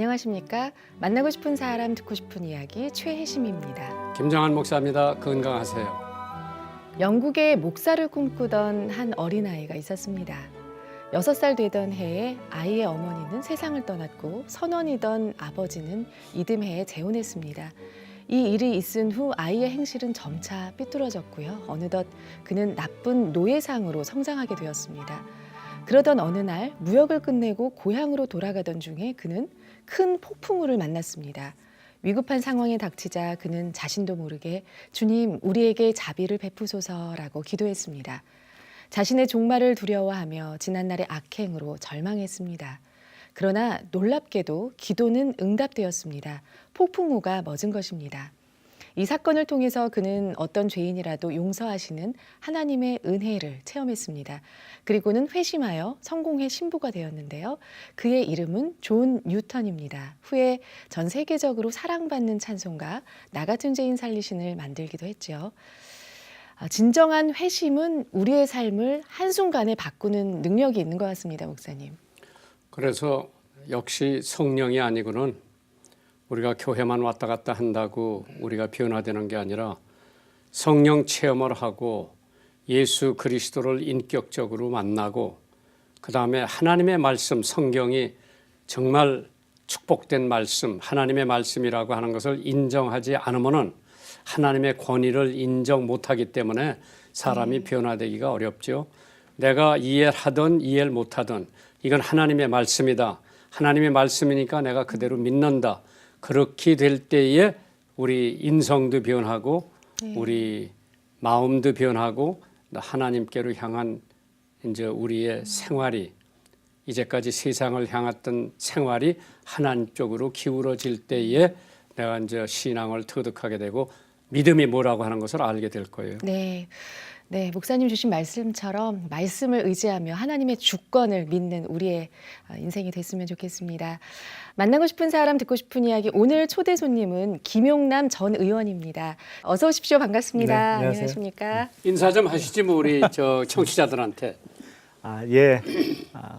안녕하십니까? 만나고 싶은 사람 듣고 싶은 이야기 최혜심입니다. 김정한 목사입니다. 건강하세요. 영국에 목사를 꿈꾸던 한 어린아이가 있었습니다. 6살 되던 해에 아이의 어머니는 세상을 떠났고 선원이던 아버지는 이듬해에 재혼했습니다. 이 일이 있은 후 아이의 행실은 점차 삐뚤어졌고요. 어느덧 그는 나쁜 노예상으로 성장하게 되었습니다. 그러던 어느 날 무역을 끝내고 고향으로 돌아가던 중에 그는 큰 폭풍우를 만났습니다. 위급한 상황에 닥치자 그는 자신도 모르게 주님, 우리에게 자비를 베푸소서라고 기도했습니다. 자신의 종말을 두려워하며 지난날의 악행으로 절망했습니다. 그러나 놀랍게도 기도는 응답되었습니다. 폭풍우가 멎은 것입니다. 이 사건을 통해서 그는 어떤 죄인이라도 용서하시는 하나님의 은혜를 체험했습니다. 그리고는 회심하여 성공의 신부가 되었는데요. 그의 이름은 존 뉴턴입니다. 후에 전 세계적으로 사랑받는 찬송가 나 같은 죄인 살리신을 만들기도 했죠. 진정한 회심은 우리의 삶을 한순간에 바꾸는 능력이 있는 것 같습니다, 목사님. 그래서 역시 성령이 아니고는 우리가 교회만 왔다 갔다 한다고 우리가 변화되는 게 아니라 성령 체험을 하고 예수 그리스도를 인격적으로 만나고 그다음에 하나님의 말씀, 성경이 정말 축복된 말씀, 하나님의 말씀이라고 하는 것을 인정하지 않으면은 하나님의 권위를 인정 못하기 때문에 사람이 변화되기가 어렵죠. 내가 이해하든 이해를 못하든 이건 하나님의 말씀이다. 하나님의 말씀이니까 내가 그대로 믿는다. 그렇게 될 때에 우리 인성도 변하고 우리 마음도 변하고 하나님께로 향한 이제 우리의 생활이 이제까지 세상을 향했던 생활이 하나님 쪽으로 기울어질 때에 내가 이제 신앙을 터득하게 되고 믿음이 뭐라고 하는 것을 알게 될 거예요. 네, 목사님 주신 말씀처럼 말씀을 의지하며 하나님의 주권을 믿는 우리의 인생이 됐으면 좋겠습니다. 만나고 싶은 사람 듣고 싶은 이야기 오늘 초대 손님은 김용남 전 의원입니다. 어서 오십시오. 반갑습니다. 네, 안녕하세요. 안녕하십니까? 인사 좀 하시지 뭐 우리 저 청취자들한테. 예.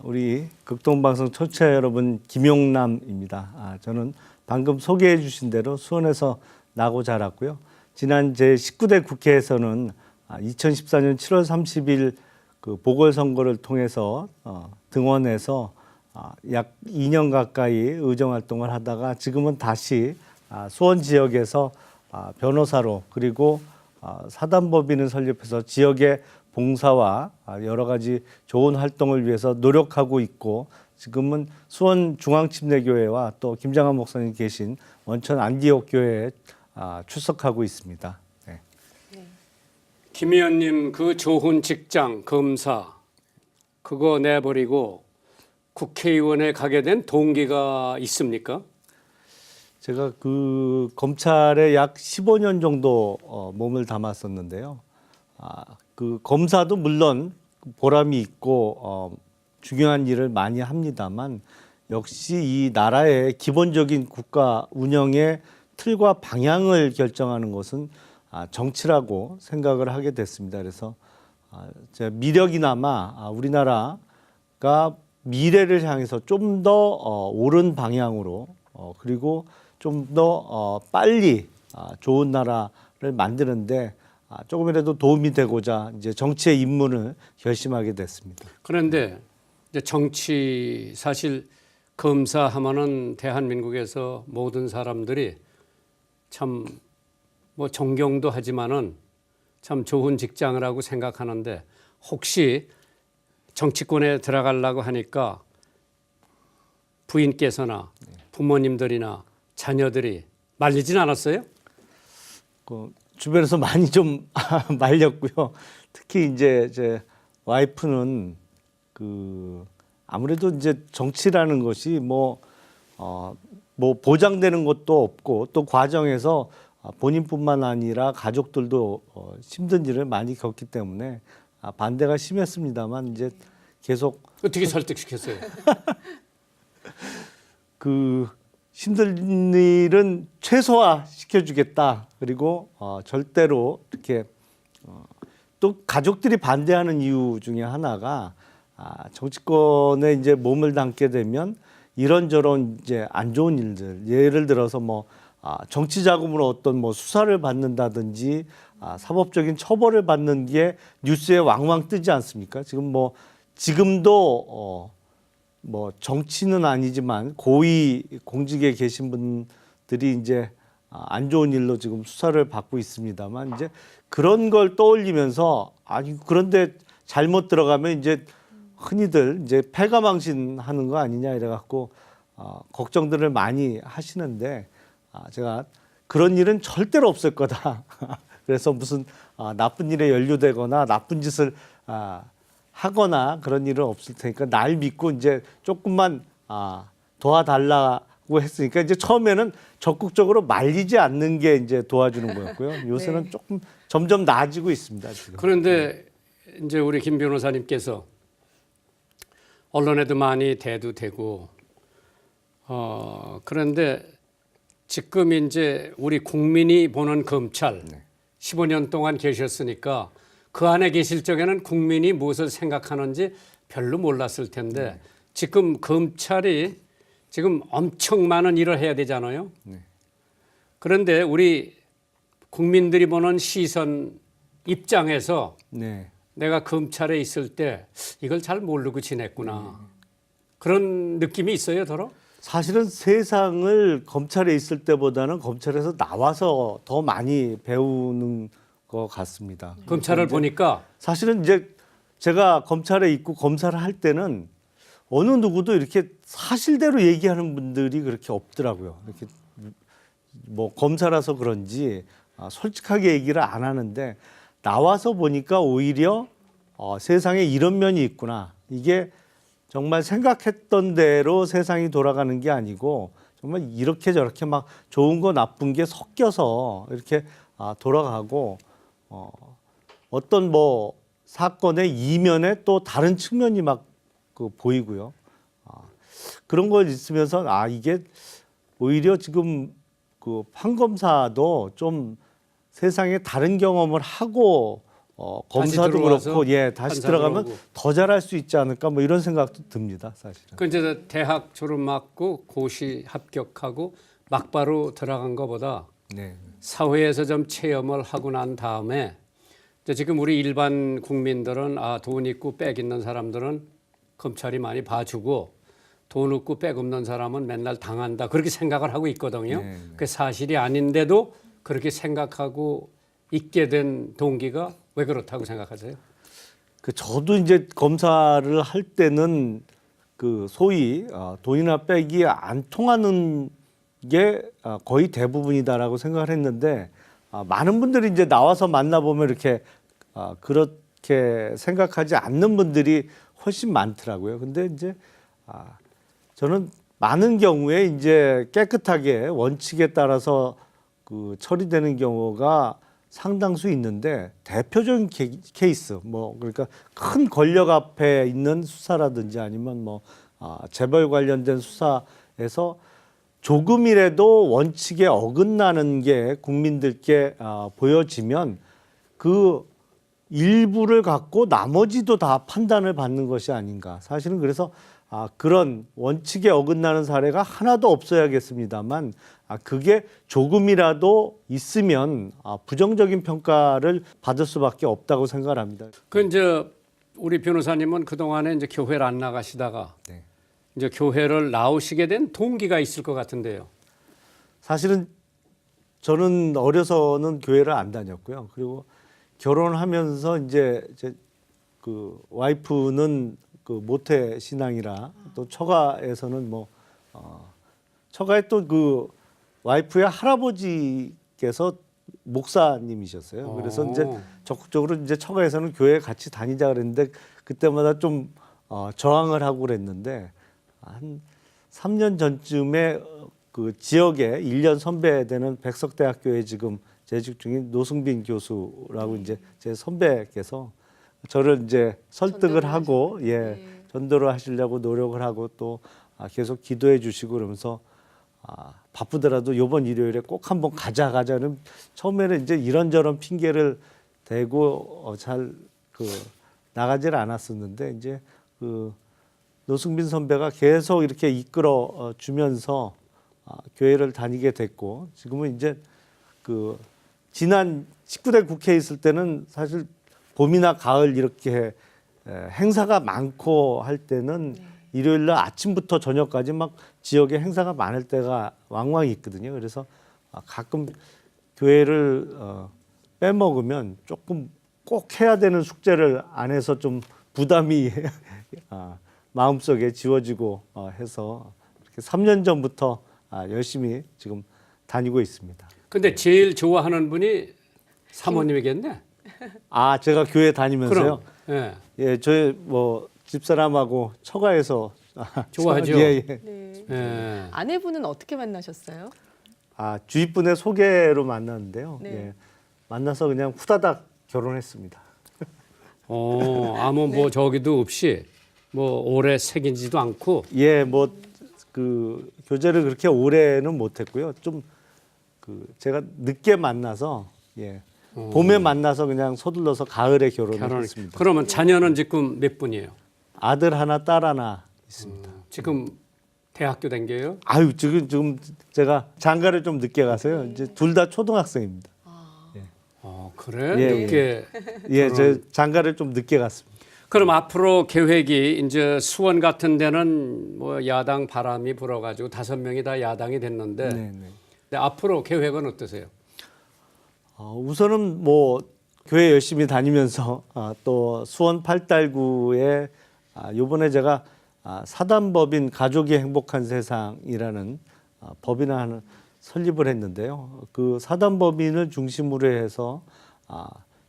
우리 극동방송 청취자 여러분, 김용남입니다. 저는 방금 소개해 주신 대로 수원에서 나고 자랐고요. 지난 제19대 국회에서는 2014년 7월 30일 그 보궐선거를 통해서 등원해서 약 2년 가까이 의정활동을 하다가 지금은 다시 수원 지역에서 변호사로 그리고 사단법인을 설립해서 지역의 봉사와 여러 가지 좋은 활동을 위해서 노력하고 있고 지금은 수원 중앙침례교회와 또 김장한 목사님 계신 원천 안디옥 교회에 출석하고 있습니다. 네. 김 의원님 그 좋은 직장 검사 그거 내버리고 국회의원에 가게 된 동기가 있습니까? 제가 그 검찰에 약 15년 정도 몸을 담았었는데요. 그 검사도 물론 보람이 있고 중요한 일을 많이 합니다만 역시 이 나라의 기본적인 국가 운영의 틀과 방향을 결정하는 것은 정치라고 생각을 하게 됐습니다. 그래서 제 미력이나마 우리나라가 미래를 향해서 좀 더 옳은 방향으로 그리고 좀 더 빨리 좋은 나라를 만드는데 조금이라도 도움이 되고자 이제 정치에 입문을 결심하게 됐습니다. 그런데 이제 정치 사실 검사하면은 대한민국에서 모든 사람들이 참 뭐 존경도 하지만은 참 좋은 직장을 하고 생각하는데 혹시 정치권에 들어가려고 하니까 부인께서나 부모님들이나 자녀들이 말리진 않았어요? 그 주변에서 많이 좀 말렸고요. 특히 이제 제 와이프는 그 아무래도 이제 정치라는 것이 뭐 보장되는 것도 없고 또 과정에서 본인뿐만 아니라 가족들도 힘든 일을 많이 겪기 때문에 반대가 심했습니다만 이제 계속 어떻게 설득시켰어요? 그 힘든 일은 최소화 시켜주겠다. 그리고 절대로 이렇게 또 가족들이 반대하는 이유 중에 하나가 정치권에 이제 몸을 담게 되면 이런저런 이제 안 좋은 일들, 예를 들어서 뭐 정치 자금으로 어떤 뭐 수사를 받는다든지 사법적인 처벌을 받는 게 뉴스에 왕왕 뜨지 않습니까? 지금도 뭐 정치는 아니지만 고위 공직에 계신 분들이 이제 안 좋은 일로 지금 수사를 받고 있습니다만 이제 그런 걸 떠올리면서 아니 그런데 잘못 들어가면 이제 흔히들 이제 패가망신하는 거 아니냐 이래갖고 걱정들을 많이 하시는데 제가 그런 일은 절대로 없을 거다. 그래서 무슨 나쁜 일에 연루되거나 나쁜 짓을 하거나 그런 일은 없을 테니까 날 믿고 이제 조금만 도와달라고 했으니까 이제 처음에는 적극적으로 말리지 않는 게 이제 도와주는 거였고요. 요새는 네. 조금 점점 나아지고 있습니다. 지금. 그런데 이제 우리 김 변호사님께서 언론에도 많이 대두되고 그런데 지금 이제 우리 국민이 보는 검찰 15년 동안 계셨으니까 그 안에 계실 적에는 국민이 무엇을 생각하는지 별로 몰랐을 텐데 지금 검찰이 지금 엄청 많은 일을 해야 되잖아요. 그런데 우리 국민들이 보는 시선 입장에서 네. 내가 검찰에 있을 때 이걸 잘 모르고 지냈구나. 그런 느낌이 있어요, 더러? 사실은 세상을 검찰에 있을 때보다는 검찰에서 나와서 더 많이 배우는 것 같습니다. 검찰을 보니까 사실은 이제 제가 검찰에 있고 검사를 할 때는 어느 누구도 이렇게 사실대로 얘기하는 분들이 그렇게 없더라고요. 이렇게 뭐 검사라서 그런지 솔직하게 얘기를 안 하는데 나와서 보니까 오히려 세상에 이런 면이 있구나. 이게 정말 생각했던 대로 세상이 돌아가는 게 아니고 정말 이렇게 저렇게 막 좋은 거 나쁜 게 섞여서 이렇게 돌아가고 어떤 뭐 사건의 이면에 또 다른 측면이 막 보이고요. 그런 걸 있으면서 이게 오히려 지금 그 판검사도 좀 세상에 다른 경험을 하고 검사도 들어와서 그렇고 다시 들어가면 판사도 더 잘할 수 있지 않을까 뭐 이런 생각도 듭니다, 사실은. 그 이제 대학 졸업 맞고 고시 합격하고 막바로 들어간 것보다 네. 사회에서 좀 체험을 하고 난 다음에 이제 지금 우리 일반 국민들은 돈 있고 빽 있는 사람들은 검찰이 많이 봐주고 돈 없고 빽 없는 사람은 맨날 당한다 그렇게 생각을 하고 있거든요. 네. 그 사실이 아닌데도 그렇게 생각하고 있게 된 동기가 왜 그렇다고 생각하세요? 저도 이제 검사를 할 때는 그 소위 돈이나 빽이 안 통하는 게 거의 대부분이다라고 생각을 했는데 많은 분들이 이제 나와서 만나보면 이렇게 그렇게 생각하지 않는 분들이 훨씬 많더라고요. 근데 이제 저는 많은 경우에 이제 깨끗하게 원칙에 따라서 그 처리되는 경우가 상당수 있는데 대표적인 케이스 그러니까 큰 권력 앞에 있는 수사라든지 아니면 재벌 관련된 수사에서 조금이라도 원칙에 어긋나는 게 국민들께 보여지면 그 일부를 갖고 나머지도 다 판단을 받는 것이 아닌가. 사실은 그래서 그런 원칙에 어긋나는 사례가 하나도 없어야겠습니다만 그게 조금이라도 있으면 부정적인 평가를 받을 수밖에 없다고 생각을 합니다. 그 이제 우리 변호사님은 그 동안에 이제 교회를 안 나가시다가 네. 이제 교회를 나오시게 된 동기가 있을 것 같은데요. 사실은 저는 어려서는 교회를 안 다녔고요. 그리고 결혼하면서 이제 그 와이프는 그 모태 신앙이라 또 처가에서는 처가에 또 그 와이프의 할아버지께서 목사님이셨어요. 그래서 이제 적극적으로 이제 처가에서는 교회 같이 다니자 그랬는데 그때마다 좀 저항을 하고 그랬는데 한 3년 전쯤에 그 지역에 1년 선배되는 백석대학교에 지금 재직 중인 노승빈 교수라고 이제 제 선배께서 저를 이제 설득을 하고 전도를 하시려고 노력을 하고 또 계속 기도해 주시고 그러면서 바쁘더라도 이번 일요일에 꼭 한번 가자는 처음에는 이제 이런저런 핑계를 대고 잘 나가지를 않았었는데 이제 노승빈 선배가 계속 이렇게 이끌어 주면서 교회를 다니게 됐고 지금은 이제 그 지난 19대 국회에 있을 때는 사실 봄이나 가을 이렇게 행사가 많고 할 때는 일요일 날 아침부터 저녁까지 막 지역에 행사가 많을 때가 왕왕 있거든요. 그래서 가끔 교회를 빼먹으면 조금 꼭 해야 되는 숙제를 안 해서 좀 부담이 마음속에 지워지고 해서 이렇게 3년 전부터 열심히 지금 다니고 있습니다. 근데 제일 좋아하는 분이 사모님이겠네. 제가 교회 다니면서요. 그럼 예, 저희 뭐 집사람하고 처가에서 좋아하죠. 예, 예. 네. 예. 아내분은 어떻게 만나셨어요? 주위 분의 소개로 만났는데요. 네. 예, 만나서 그냥 후다닥 결혼했습니다. 아무 뭐 저기도 없이 뭐 오래 새긴지도 않고. 예, 뭐 그 교제를 그렇게 오래는 못했고요. 좀 그 제가 늦게 만나서 봄에 만나서 그냥 서둘러서 가을에 결혼했습니다. 그러면 자녀는 지금 몇 분이에요? 아들 하나, 딸 하나 있습니다. 지금 대학교 다녀요? 아유, 지금 제가 장가를 좀 늦게 가서요. 이제 둘 다 초등학생입니다. 그래? 예, 늦게. 예, 제 장가를 좀 늦게 갔습니다. 그럼 앞으로 계획이 이제 수원 같은 데는 뭐 야당 바람이 불어가지고 5명이 다 야당이 됐는데 네. 근데 앞으로 계획은 어떠세요? 우선은 뭐 교회 열심히 다니면서 또 수원 팔달구에 요번에 제가 사단법인 가족이 행복한 세상이라는 법인을 하나 설립을 했는데요. 그 사단법인을 중심으로 해서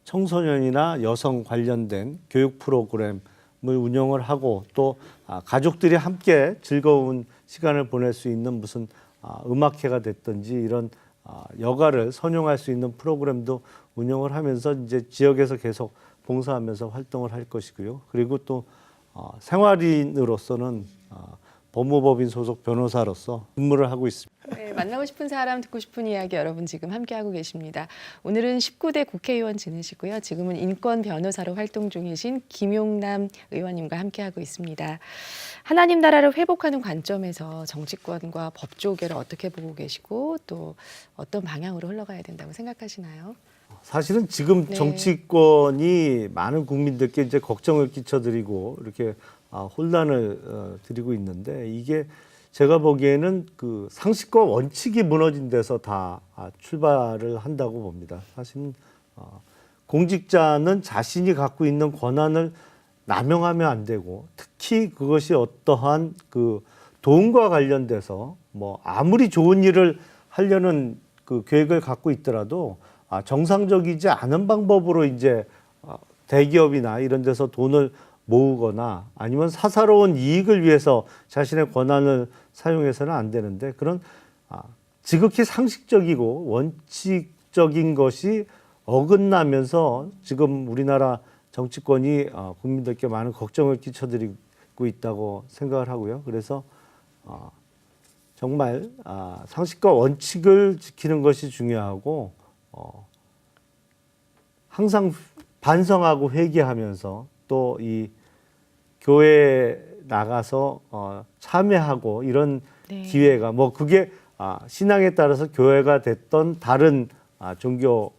청소년이나 여성 관련된 교육 프로그램을 운영을 하고 또 가족들이 함께 즐거운 시간을 보낼 수 있는 무슨 음악회가 됐든지 이런 여가를 선용할 수 있는 프로그램도 운영을 하면서 이제 지역에서 계속 봉사하면서 활동을 할 것이고요. 그리고 또 생활인으로서는 법무법인 소속 변호사로서 근무를 하고 있습니다. 네, 만나고 싶은 사람 듣고 싶은 이야기 여러분 지금 함께하고 계십니다. 오늘은 19대 국회의원 지내시고요. 지금은 인권 변호사로 활동 중이신 김용남 의원님과 함께하고 있습니다. 하나님 나라를 회복하는 관점에서 정치권과 법조계를 어떻게 보고 계시고 또 어떤 방향으로 흘러가야 된다고 생각하시나요? 사실은 지금 네. 정치권이 많은 국민들께 이제 걱정을 끼쳐드리고 이렇게 혼란을 드리고 있는데 이게 제가 보기에는 그 상식과 원칙이 무너진 데서 다 출발을 한다고 봅니다. 사실은 공직자는 자신이 갖고 있는 권한을 남용하면 안 되고 특히 그것이 어떠한 그 돈과 관련돼서 뭐 아무리 좋은 일을 하려는 그 계획을 갖고 있더라도 정상적이지 않은 방법으로 이제 대기업이나 이런 데서 돈을 모으거나 아니면 사사로운 이익을 위해서 자신의 권한을 사용해서는 안 되는데 그런 지극히 상식적이고 원칙적인 것이 어긋나면서 지금 우리나라 정치권이 국민들께 많은 걱정을 끼쳐드리고 있다고 생각을 하고요. 그래서 정말 상식과 원칙을 지키는 것이 중요하고 항상 반성하고 회개하면서 또 이 교회에 나가서 참여하고 이런 네. 기회가 뭐 그게 신앙에 따라서 교회가 됐던 다른 종교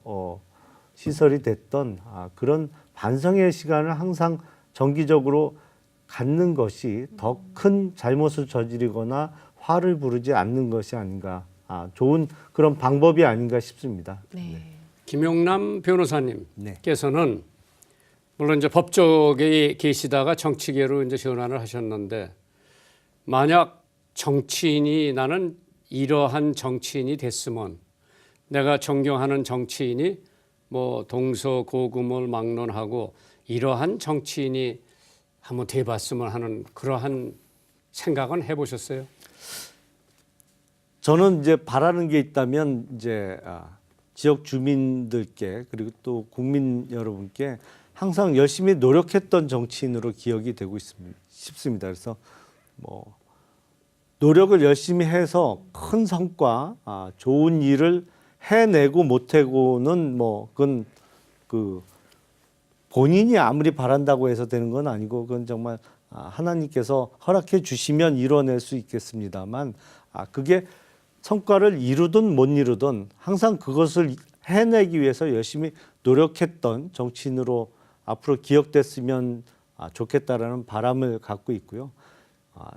시설이 됐던 그런 반성의 시간을 항상 정기적으로 갖는 것이 더 큰 잘못을 저지르거나 화를 부르지 않는 것이 아닌가 좋은 그런 방법이 아닌가 싶습니다. 네. 김용남 변호사님께서는 네. 물론 이제 법조계에 계시다가 정치계로 이제 전환을 하셨는데 만약 정치인이 나는 이러한 정치인이 됐으면 내가 존경하는 정치인이 뭐 동서고금을 막론하고 이러한 정치인이 한번 돼봤으면 하는 그러한 생각은 해보셨어요? 저는 이제 바라는 게 있다면 이제 지역 주민들께 그리고 또 국민 여러분께 항상 열심히 노력했던 정치인으로 기억이 되고 싶습니다. 그래서 뭐 노력을 열심히 해서 큰 성과, 좋은 일을 해내고 못하고는 뭐 그건 그 본인이 아무리 바란다고 해서 되는 건 아니고 그건 정말 하나님께서 허락해 주시면 이뤄낼 수 있겠습니다만 그게 성과를 이루든 못 이루든 항상 그것을 해내기 위해서 열심히 노력했던 정치인으로 앞으로 기억됐으면 좋겠다라는 바람을 갖고 있고요.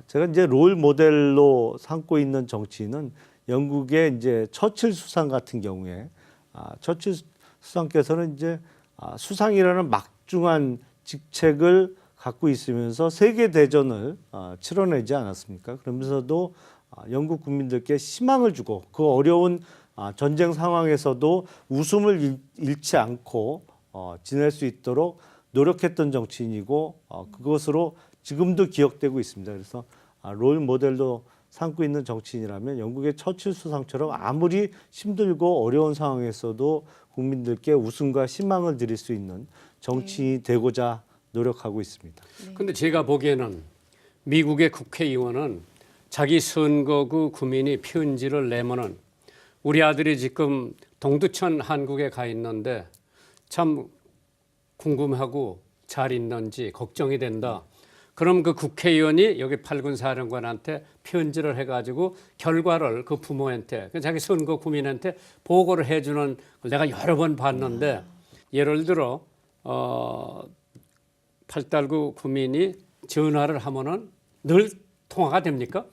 제가 이제 롤 모델로 삼고 있는 정치인은 영국의 이제 처칠 수상 같은 경우에 처칠 수상께서는 이제 수상이라는 막중한 직책을 갖고 있으면서 세계 대전을 치러내지 않았습니까? 그러면서도 영국 국민들께 희망을 주고 그 어려운 전쟁 상황에서도 웃음을 잃지 않고 지낼 수 있도록 노력했던 정치인이고 그것으로 지금도 기억되고 있습니다. 그래서 롤 모델로 삼고 있는 정치인이라면 영국의 처칠 수상처럼 아무리 힘들고 어려운 상황에서도 국민들께 웃음과 희망을 드릴 수 있는 정치인이 되고자 노력하고 있습니다. 근데 제가 보기에는 미국의 국회의원은 자기 선거구 구민이 편지를 내면은 우리 아들이 지금 동두천 한국에 가 있는데 참 궁금하고 잘 있는지 걱정이 된다. 그럼 그 국회의원이 여기 팔군 사령관한테 편지를 해가지고 결과를 그 부모한테 자기 선거 구민한테 보고를 해주는 걸 내가 여러 번 봤는데 예를 들어 8달구 구민이 전화를 하면은 늘 통화가 됩니까?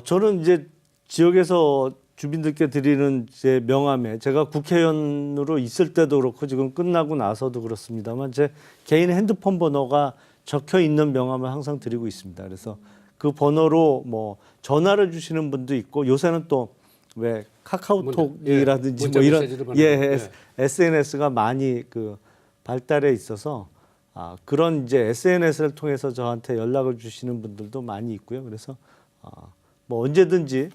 저는 이제 지역에서 주민들께 드리는 제 명함에 제가 국회의원으로 있을 때도 그렇고 지금 끝나고 나서도 그렇습니다만 제 개인 핸드폰 번호가 적혀 있는 명함을 항상 드리고 있습니다. 그래서 그 번호로 뭐 전화를 주시는 분도 있고 요새는 또 왜 카카오톡이라든지 뭐 이런 SNS가 많이 그 발달해 있어서 그런 이제 SNS를 통해서 저한테 연락을 주시는 분들도 많이 있고요. 그래서 뭐 언제든지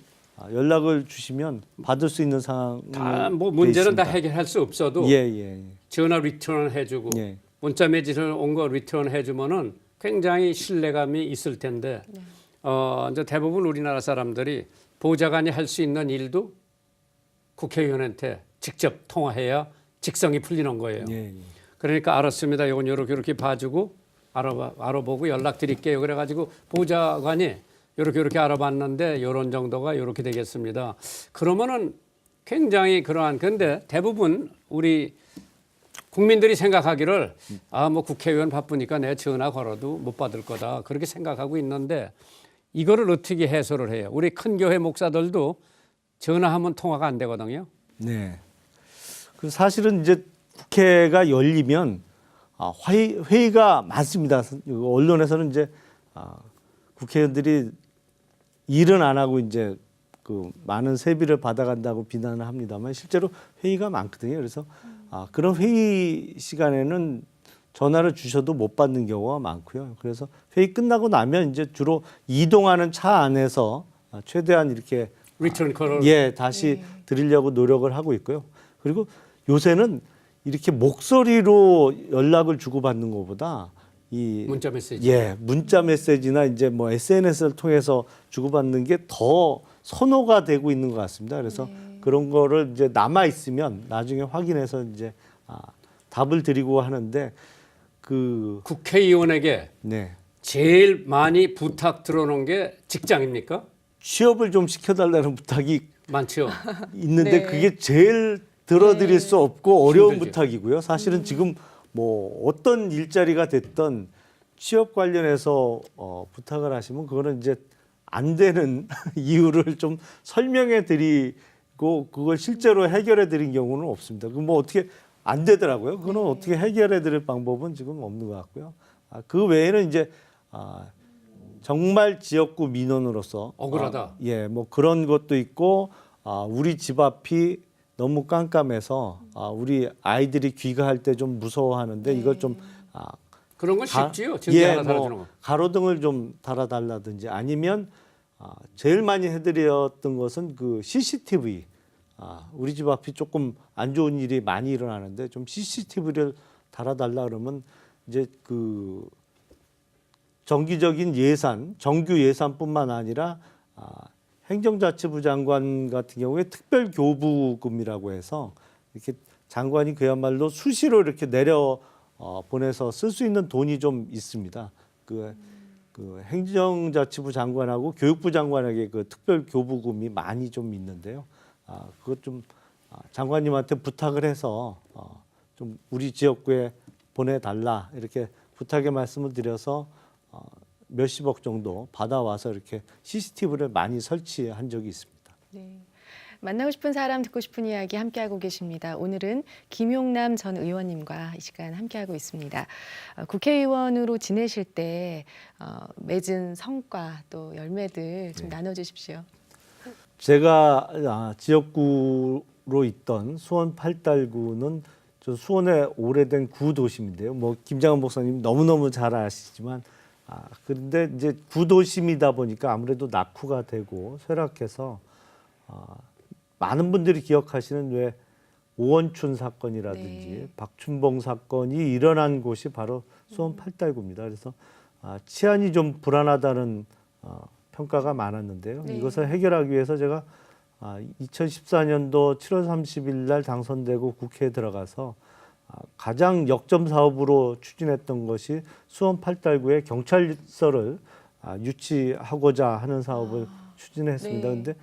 연락을 주시면 받을 수 있는 상황. 다 뭐 문제는 다 해결할 수 없어도 전화 리턴을 해주고 문자 메시지를 온 거 리턴 해주면은 굉장히 신뢰감이 있을 텐데 이제 대부분 우리나라 사람들이 보좌관이 할 수 있는 일도 국회의원한테 직접 통화해야 직성이 풀리는 거예요. 그러니까 알았습니다. 이건 이렇게 봐주고 알아보고 연락드릴게요. 그래가지고 보좌관이 이렇게 알아봤는데 이런 정도가 이렇게 되겠습니다. 그러면은 굉장히 그러한 근데 대부분 우리 국민들이 생각하기를 뭐 국회의원 바쁘니까 내 전화 걸어도 못 받을 거다 그렇게 생각하고 있는데 이거를 어떻게 해소를 해요? 우리 큰 교회 목사들도 전화하면 통화가 안 되거든요. 네. 그 사실은 이제 국회가 열리면 회의가 많습니다. 언론에서는 이제 국회의원들이 일은 안 하고 이제 그 많은 세비를 받아간다고 비난을 합니다만 실제로 회의가 많거든요. 그래서 그런 회의 시간에는 전화를 주셔도 못 받는 경우가 많고요. 그래서 회의 끝나고 나면 이제 주로 이동하는 차 안에서 최대한 이렇게 리턴 콜을 다시 드리려고 노력을 하고 있고요. 그리고 요새는 이렇게 목소리로 연락을 주고받는 것보다 이 문자 메시지. 문자 메시지나 이제 뭐 SNS를 통해서 주고받는 게 더 선호가 되고 있는 것 같습니다. 그래서 그런 거를 이제 남아 있으면 나중에 확인해서 이제 답을 드리고 하는데 그 국회의원에게 제일 많이 부탁 들어오는 게 직장입니까? 취업을 좀 시켜달라는 부탁이 많죠. 있는데 그게 제일 들어드릴 수 없고 어려운 힘들죠. 부탁이고요. 사실은 지금 뭐 어떤 일자리가 됐던 취업 관련해서 부탁을 하시면 그거는 이제 안 되는 이유를 좀 설명해 드리고 그걸 실제로 해결해 드린 경우는 없습니다. 그 뭐 어떻게 안 되더라고요. 그거는 어떻게 해결해 드릴 방법은 지금 없는 것 같고요. 그 외에는 이제 정말 지역구 민원으로서 억울하다. 뭐 그런 것도 있고 우리 집 앞이 너무 깜깜해서 우리 아이들이 귀가할 때 좀 무서워하는데 이걸 좀 그런 건 쉽지요. 전기 하나 달아주는 거. 가로등을 좀 달아달라든지 아니면 제일 많이 해드렸던 것은 그 CCTV. 우리 집 앞이 조금 안 좋은 일이 많이 일어나는데 좀 CCTV를 달아달라 그러면 이제 그 정기적인 예산, 정규 예산뿐만 아니라 행정자치부 장관 같은 경우에 특별교부금이라고 해서 이렇게 장관이 그야말로 수시로 이렇게 내려 보내서 쓸 수 있는 돈이 좀 있습니다. 그 행정자치부 장관하고 교육부 장관에게 그 특별 교부금이 많이 좀 있는데요. 그것 좀 장관님한테 부탁을 해서 좀 우리 지역구에 보내달라 이렇게 부탁의 말씀을 드려서 몇십억 정도 받아와서 이렇게 CCTV를 많이 설치한 적이 있습니다. 네. 만나고 싶은 사람 듣고 싶은 이야기 함께하고 계십니다. 오늘은 김용남 전 의원님과 이 시간 함께하고 있습니다. 국회의원으로 지내실 때 맺은 성과 또 열매들 좀 나눠주십시오. 제가 지역구로 있던 수원 팔달구는 저 수원의 오래된 구도심인데요. 뭐 김장원 목사님 너무너무 잘 아시지만 그런데 이제 구도심이다 보니까 아무래도 낙후가 되고 쇠락해서 많은 분들이 기억하시는 왜 오원춘 사건이라든지 네. 박춘봉 사건이 일어난 곳이 바로 수원 팔달구입니다. 그래서 치안이 좀 불안하다는 평가가 많았는데요. 네. 이것을 해결하기 위해서 제가 2014년도 7월 30일 날 당선되고 국회에 들어가서 가장 역점 사업으로 추진했던 것이 수원 팔달구의 경찰서를 유치하고자 하는 사업을 추진했습니다. 네. 그런데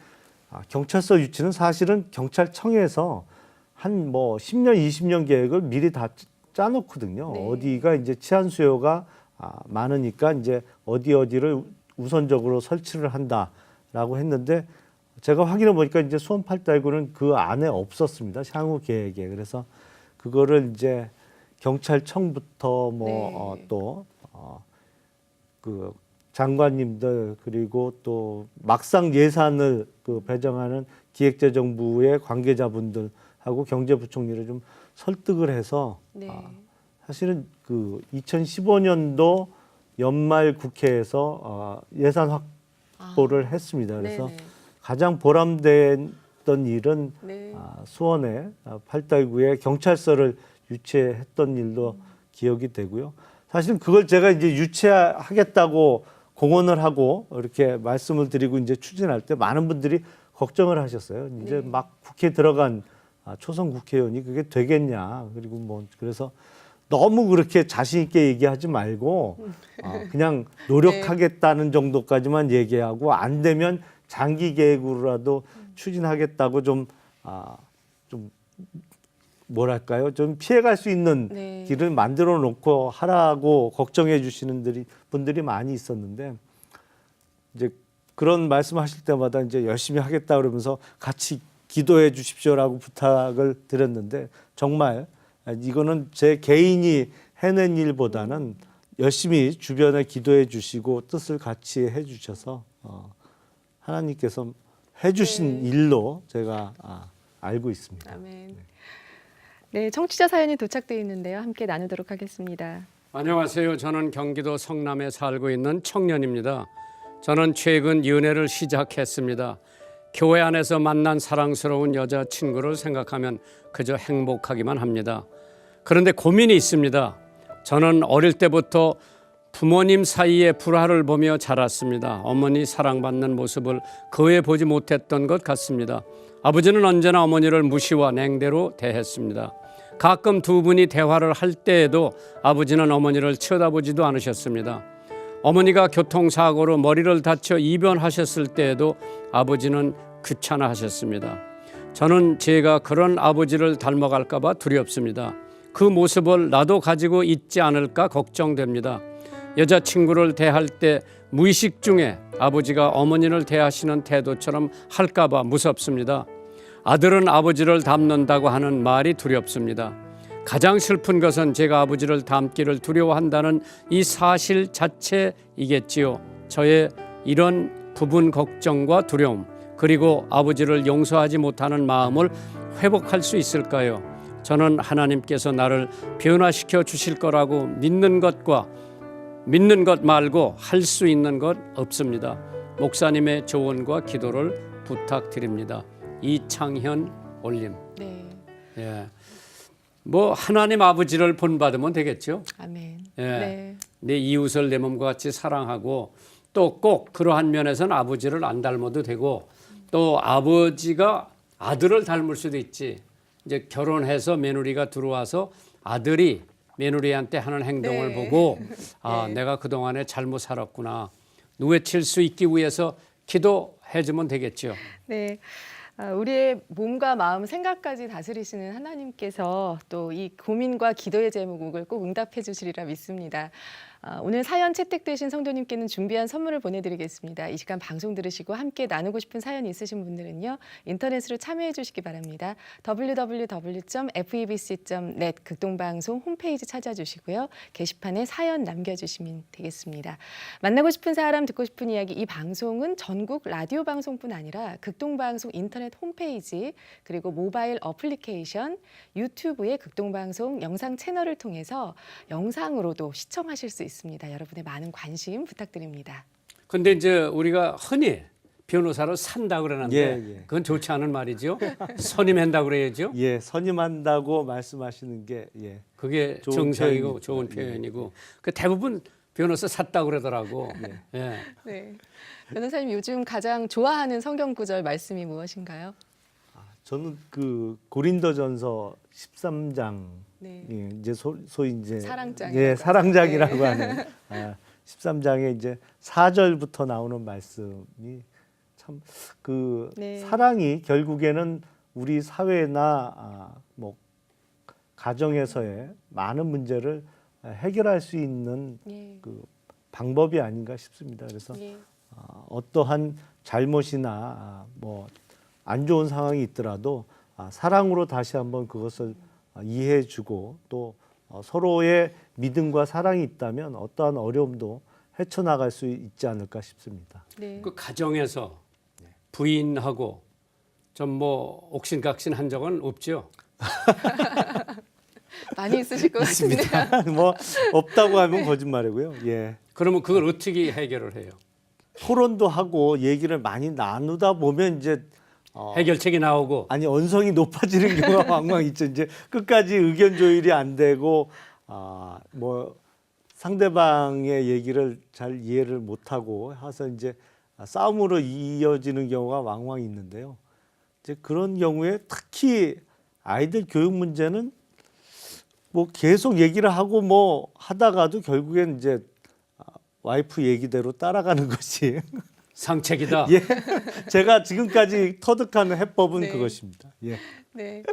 경찰서 유치는 사실은 경찰청에서 한 뭐 10년, 20년 계획을 미리 다 짜놓거든요. 네. 어디가 이제 치안 수요가 많으니까 이제 어디를 우선적으로 설치를 한다라고 했는데 제가 확인해 보니까 이제 수원 팔달구는 그 안에 없었습니다. 향후 계획에. 그래서 그거를 이제 경찰청부터 뭐 네. 또 그 장관님들 그리고 또 막상 예산을 그 배정하는 기획재정부의 관계자분들하고 경제부총리를 좀 설득을 해서 네. 사실은 그 2015년도 연말 국회에서 예산 확보를 했습니다. 그래서 네네. 가장 보람됐던 일은 네. 수원의 팔달구에 경찰서를 유치했던 일도 기억이 되고요. 사실은 그걸 제가 이제 유치하겠다고 공언을 하고 이렇게 말씀을 드리고 이제 추진할 때 많은 분들이 걱정을 하셨어요. 이제 네. 막 국회에 들어간 초선 국회의원이 그게 되겠냐. 그리고 뭐 그래서 너무 그렇게 자신 있게 얘기하지 말고 그냥 노력하겠다는 정도까지만 얘기하고 안 되면 장기 계획으로라도 추진하겠다고 좀 뭐랄까요? 좀 피해갈 수 있는 네. 길을 만들어 놓고 하라고 걱정해 주시는 분들이 많이 있었는데 이제 그런 말씀하실 때마다 이제 열심히 하겠다 그러면서 같이 기도해 주십시오라고 부탁을 드렸는데 정말 이거는 제 개인이 해낸 일보다는 열심히 주변에 기도해 주시고 뜻을 같이 해 주셔서 하나님께서 해 주신 네. 일로 제가 알고 있습니다. 아멘. 네, 청취자 사연이 도착되어 있는데요. 함께 나누도록 하겠습니다. 안녕하세요. 저는 경기도 성남에 살고 있는 청년입니다. 저는 최근 연애를 시작했습니다. 교회 안에서 만난 사랑스러운 여자친구를 생각하면 그저 행복하기만 합니다. 그런데 고민이 있습니다. 저는 어릴 때부터 부모님 사이의 불화를 보며 자랐습니다. 어머니 사랑받는 모습을 거의 보지 못했던 것 같습니다. 아버지는 언제나 어머니를 무시와 냉대로 대했습니다. 가끔 두 분이 대화를 할 때에도 아버지는 어머니를 쳐다보지도 않으셨습니다. 어머니가 교통사고로 머리를 다쳐 입원하셨을 때에도 아버지는 귀찮아하셨습니다. 저는 제가 그런 아버지를 닮아갈까 봐 두렵습니다. 그 모습을 나도 가지고 있지 않을까 걱정됩니다. 여자친구를 대할 때 무의식 중에 아버지가 어머니를 대하시는 태도처럼 할까 봐 무섭습니다. 아들은 아버지를 닮는다고 하는 말이 두렵습니다. 가장 슬픈 것은 제가 아버지를 닮기를 두려워한다는 이 사실 자체이겠지요. 저의 이런 부분 걱정과 두려움, 그리고 아버지를 용서하지 못하는 마음을 회복할 수 있을까요? 저는 하나님께서 나를 변화시켜 주실 거라고 믿는 것 말고 할 수 있는 것 없습니다. 목사님의 조언과 기도를 부탁드립니다. 이창현 올림. 네. 예. 뭐 하나님 아버지를 본받으면 되겠죠. 아멘. 예. 네. 내 이웃을 내 몸과 같이 사랑하고 또 꼭 그러한 면에서는 아버지를 안 닮아도 되고 또 아버지가 아들을 닮을 수도 있지. 이제 결혼해서 며느리가 들어와서 아들이 며느리한테 하는 행동을 네. 보고 아, 네. 내가 그동안에 잘못 살았구나. 누에칠 수 있기 위해서 기도해 주면 되겠죠. 네. 우리의 몸과 마음, 생각까지 다스리시는 하나님께서 또 이 고민과 기도의 제목을 꼭 응답해 주시리라 믿습니다. 오늘 사연 채택되신 성도님께는 준비한 선물을 보내드리겠습니다. 이 시간 방송 들으시고 함께 나누고 싶은 사연이 있으신 분들은요. 인터넷으로 참여해 주시기 바랍니다. www.febc.net 극동방송 홈페이지 찾아주시고요. 게시판에 사연 남겨주시면 되겠습니다. 만나고 싶은 사람, 듣고 싶은 이야기, 이 방송은 전국 라디오 방송뿐 아니라 극동방송 인터넷 홈페이지 그리고 모바일 어플리케이션, 유튜브의 극동방송 영상 채널을 통해서 영상으로도 시청하실 수 있습니다. 여러분의 많은 관심 부탁드립니다. 근데 이제 우리가 흔히 변호사로 산다 그러는데 예. 그건 좋지 않은 말이죠. 선임한다 그래야죠. 예, 선임한다고 말씀하시는 게 그게 좋은 정상이고 표현입니다. 좋은 표현이고 그 대부분 변호사 샀다 그러더라고. 예. 네. 변호사님 요즘 가장 좋아하는 성경 구절 말씀이 무엇인가요? 저는 그 고린도전서 13장 네. 이제 소위 이제 사랑장이라고 예, 하죠. 사랑장이라고 네. 하는 13장에 이제 4절부터 나오는 말씀이 참 그 네. 사랑이 결국에는 우리 사회나 뭐 가정에서의 많은 문제를 해결할 수 있는 예. 그 방법이 아닌가 싶습니다. 그래서 예. 어떠한 잘못이나 뭐 안 좋은 상황이 있더라도 사랑으로 다시 한번 그것을 이해해주고 또 서로의 믿음과 사랑이 있다면 어떠한 어려움도 헤쳐나갈 수 있지 않을까 싶습니다. 네. 그 가정에서 부인하고 좀 뭐 옥신각신 한 적은 없죠. 많이 있으실 것 같습니다. 뭐 없다고 하면 거짓말이고요. 예. 그러면 그걸 어떻게 해결을 해요? 토론도 하고 얘기를 많이 나누다 보면 이제 해결책이 나오고 아니 언성이 높아지는 경우가 왕왕 있죠. 이제 끝까지 의견 조율이 안 되고 뭐 상대방의 얘기를 잘 이해를 못하고 해서 이제 싸움으로 이어지는 경우가 왕왕 있는데요. 이제 그런 경우에 특히 아이들 교육 문제는 뭐 계속 얘기를 하고 뭐 하다가도 결국엔 이제 와이프 얘기대로 따라가는 것이 상책이다. 예, 제가 지금까지 터득하는 해법은 네. 그것입니다. 예. 네.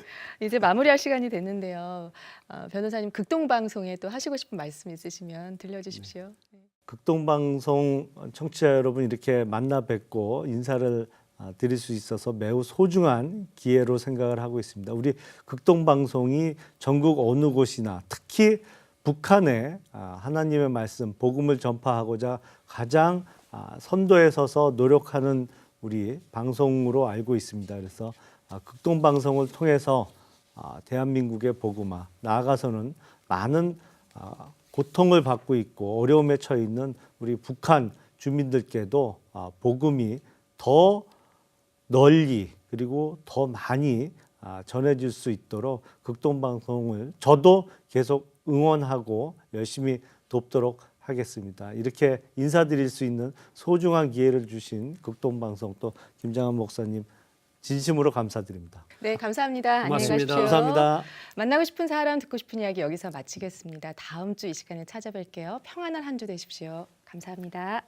이제 마무리할 시간이 됐는데요. 변호사님 극동방송에 또 하시고 싶은 말씀 있으시면 들려주십시오. 네. 극동방송 청취자 여러분 이렇게 만나 뵙고 인사를 드릴 수 있어서 매우 소중한 기회로 생각을 하고 있습니다. 우리 극동방송이 전국 어느 곳이나 특히 북한에 하나님의 말씀, 복음을 전파하고자 가장 선도에 서서 노력하는 우리 방송으로 알고 있습니다. 그래서 극동방송을 통해서 대한민국의 복음화, 나아가서는 많은 고통을 받고 있고 어려움에 처해 있는 우리 북한 주민들께도 복음이 더 널리 그리고 더 많이 전해질 수 있도록 극동방송을 저도 계속 응원하고 열심히 돕도록 하겠습니다. 이렇게 인사드릴 수 있는 소중한 기회를 주신 극동방송 또 김장한 목사님 진심으로 감사드립니다. 네, 감사합니다. 안녕히 고맙습니다. 가십시오. 감사합니다. 만나고 싶은 사람, 듣고 싶은 이야기 여기서 마치겠습니다. 다음 주 이 시간에 찾아뵐게요. 평안한 한 주 되십시오. 감사합니다.